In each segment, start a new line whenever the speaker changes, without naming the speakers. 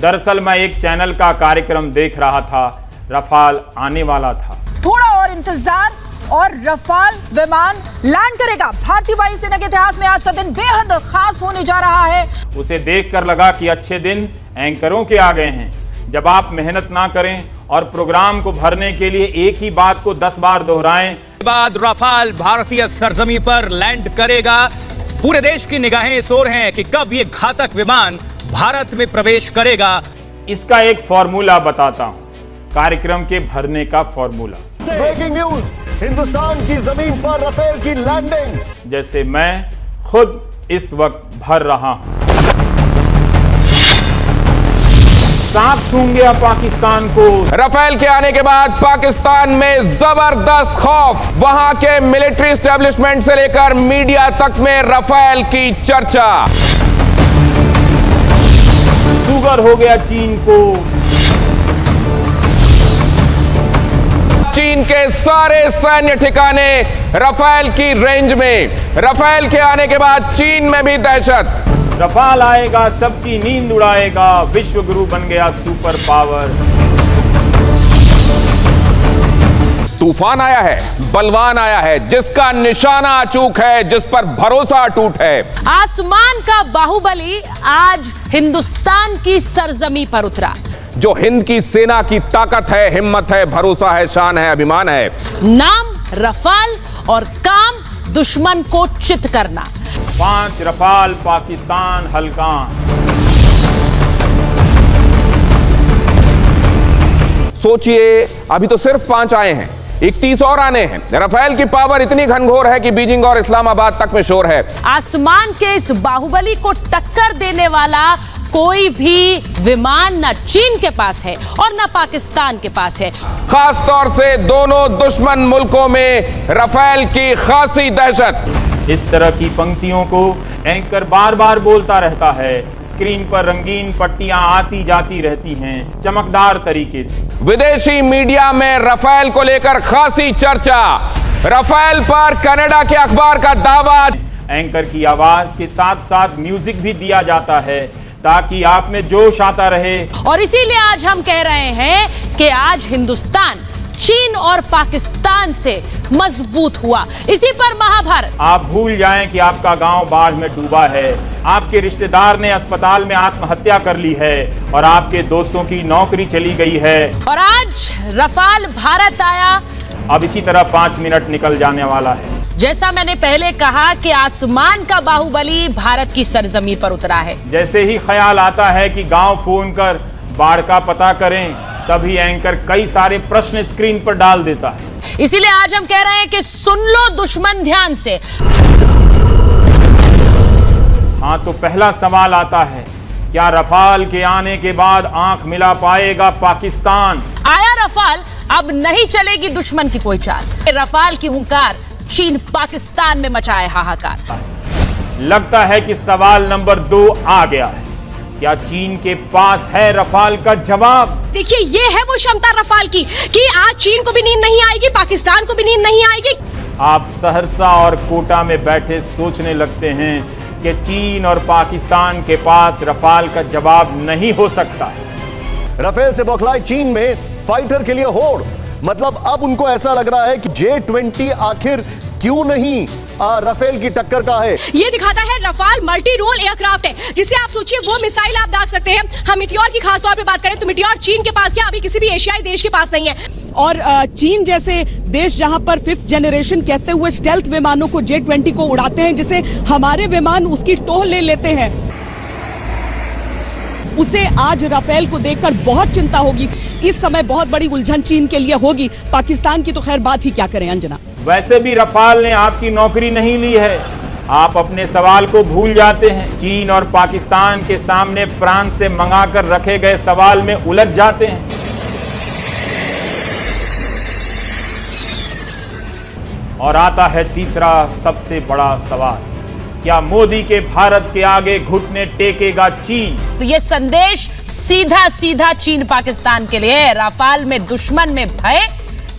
दरअसल मैं एक चैनल का कार्यक्रम देख रहा था, रफाल आने वाला था।
थोड़ा और इंतजार और रफाल विमान लैंड करेगा। भारतीय वायुसेना के इतिहास में आज का दिन बेहद खास होने जा रहा है।
उसे देखकर लगा कि अच्छे दिन एंकरों के आ गए हैं। जब आप मेहनत ना करें और प्रोग्राम को भरने के लिए एक ही बात को 10 बार दोहराएं।
बाद रफाल भारतीय सरजमी पर लैंड करेगा। पूरे देश की निगाहें इस ओर हैं कि कब ये घातक विमान भारत में प्रवेश करेगा।
इसका एक फॉर्मूला बताता हूं, कार्यक्रम के भरने का फॉर्मूला।
ब्रेकिंग न्यूज, हिंदुस्तान की जमीन पर रफेल की लैंडिंग।
जैसे मैं खुद इस वक्त भर रहा हूं। सांप सूंघ गया पाकिस्तान को।
रफेल के आने के बाद पाकिस्तान में जबरदस्त खौफ। वहां के मिलिट्री एस्टेब्लिशमेंट से लेकर मीडिया तक में रफेल की चर्चा।
शुगर हो गया चीन को।
चीन के सारे सैन्य ठिकाने रफेल की रेंज में। रफेल के आने के बाद चीन में भी दहशत।
रफाल आएगा, सबकी नींद उड़ाएगा, विश्व गुरु बन गया सुपर पावर।
तूफान आया है, बलवान आया है, जिसका निशाना अचूक है, जिस पर भरोसा अटूट है।
आसमान का बाहुबली आज हिंदुस्तान की सरजमी पर उतरा।
जो हिंद की सेना की ताकत है, हिम्मत है, भरोसा है, शान है, अभिमान है।
नाम रफाल और काम दुश्मन को चित करना।
5 रफाल पाकिस्तान हल्कान।
सोचिए, अभी तो सिर्फ 5 आए हैं, 31 और आने हैं। रफेल की पावर इतनी घनघोर है कि बीजिंग और इस्लामाबाद तक में शोर है।
आसमान के इस बाहुबली को टक्कर देने वाला कोई भी विमान न चीन के पास है और न पाकिस्तान के पास है।
खास तौर से दोनों दुश्मन मुल्कों में रफेल की खासी दहशत।
इस तरह की पंक्तियों को एंकर बार बार बोलता रहता है। स्क्रीन पर रंगीन पट्टियां आती जाती रहती हैं, चमकदार तरीके से।
विदेशी मीडिया में रफेल को लेकर खासी चर्चा। रफेल पर कनाडा के अखबार का दावा।
एंकर की आवाज के साथ साथ म्यूजिक भी दिया जाता है ताकि आप में जोश आता रहे।
और इसीलिए आज हम कह रहे हैं कि आज हिंदुस्तान चीन और पाकिस्तान से मजबूत हुआ। इसी पर महाभारत।
आप भूल जाएं कि आपका गांव बाढ़ में डूबा है, आपके रिश्तेदार ने अस्पताल में आत्महत्या कर ली है और आपके दोस्तों की नौकरी चली गई है।
और आज रफाल भारत आया।
अब इसी तरह 5 मिनट निकल जाने वाला है।
जैसा मैंने पहले कहा कि आसमान का बाहुबली भारत की सरजमी पर उतरा है।
जैसे ही ख्याल आता है कि गांव फोन कर बाढ़ का पता करें, तभी एंकर कई सारे प्रश्न स्क्रीन पर डाल देता है।
इसीलिए आज हम कह रहे हैं कि सुन लो दुश्मन ध्यान से।
हाँ, तो पहला सवाल आता है, क्या रफाल के आने के बाद आंख मिला पाएगा पाकिस्तान?
आया रफाल, अब नहीं चलेगी दुश्मन की कोई चाल। रफाल की हुंकार चीन पाकिस्तान में मचाए हाहाकार।
लगता है कि सवाल नंबर 2 आ गया है। क्या चीन के पास है रफाल का जवाब?
देखिए, ये है वो क्षमता रफाल की कि आज चीन को भी नींद नहीं आएगी, पाकिस्तान को भी नींद नहीं आएगी।
आप सहरसा और कोटा में बैठे सोचने लगते हैं कि चीन और पाकिस्तान के पास रफाल का जवाब नहीं हो सकता।
रफेल से बौखलाए चीन में फाइटर के लिए होड़। मतलब अब उनको ऐसा लग रहा है कि J-20 आखिर क्यों नहीं रफेल की टक्कर का है।
ये दिखाता है रफाल मल्टी रोल एयरक्राफ्ट है, जिसे आप सोचिए वो मिसाइल आप दाग सकते हैं। हम मिटियोर की खास तौर पे बात करें तो मिटियोर चीन के पास क्या अभी किसी भी एशियाई देश के पास नहीं है।
और चीन जैसे देश जहां पर 5th जनरेशन कहते हुए स्टेल्थ विमानों को J-20 को उड़ाते हैं, जिसे हमारे विमान उसकी टोह ले लेते हैं, उसे आज रफेल को देखकर बहुत चिंता होगी। इस समय बहुत बड़ी उलझन चीन के लिए होगी। पाकिस्तान की तो खैर बात ही क्या करें अंजना।
वैसे भी रफाल ने आपकी नौकरी नहीं ली है। आप अपने सवाल को भूल जाते हैं। चीन और पाकिस्तान के सामने फ्रांस से मंगाकर रखे गए सवाल में उलझ जाते हैं। और आता है तीसरा सबसे बड़ा सवाल, क्या मोदी के भारत के आगे घुटने टेकेगा चीन?
ये संदेश सीधा सीधा चीन पाकिस्तान के लिए। रफाल में दुश्मन में भय,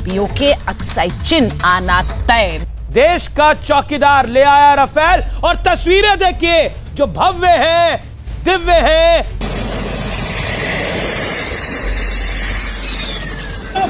पीओके अक्साई चीन आना तय।
देश का चौकीदार ले आया रफेल और तस्वीरें देखिए जो भव्य है, दिव्य है।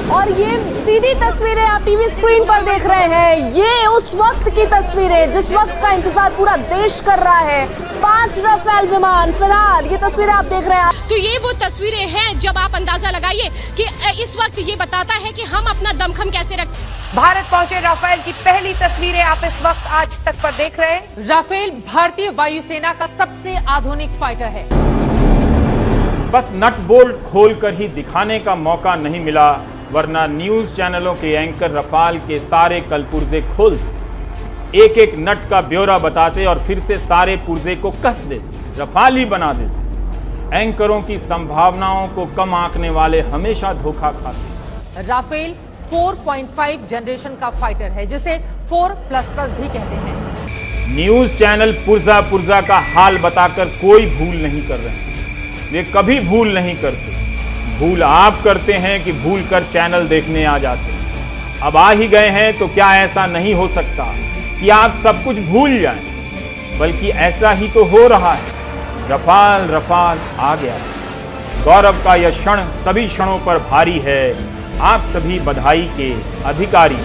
और ये सीधी तस्वीरें आप टीवी स्क्रीन पर देख रहे हैं, ये उस वक्त की तस्वीरें जिस वक्त का इंतजार पूरा देश कर रहा है। 5 राफेल विमान फिलहाल ये तस्वीरें आप देख रहे हैं।
तो ये वो तस्वीरें हैं, जब आप अंदाजा लगाइए कि इस वक्त ये बताता है कि हम अपना दमखम कैसे रखते हैं।
भारत पहुंचे राफेल की पहली तस्वीरें आप इस वक्त आज तक पर देख रहे हैं। राफेल भारतीय वायुसेना का सबसे आधुनिक फाइटर है।
बस नट बोल्ट खोलकर ही दिखाने का मौका नहीं मिला, वरना न्यूज चैनलों के एंकर रफाल के सारे कलपुर्जे खोल देते, एक एक नट का ब्यौरा बताते और फिर से सारे पुर्जे को कस देते, रफाल ही बना देते। एंकरों की संभावनाओं को कम आंकने वाले हमेशा धोखा खाते।
राफेल 4.5 जनरेशन का फाइटर है, जिसे 4++ भी कहते हैं।
न्यूज चैनल पुर्जा पुर्जा का हाल बताकर कोई भूल नहीं कर रहे हैं, वे कभी भूल नहीं करते। भूल आप करते हैं कि भूल कर चैनल देखने आ जाते हैं। अब आ ही गए हैं तो क्या ऐसा नहीं हो सकता कि आप सब कुछ भूल जाएं, बल्कि ऐसा ही तो हो रहा है। रफाल रफाल आ गया। गौरव का यह क्षण सभी क्षणों पर भारी है। आप सभी बधाई के अधिकारी।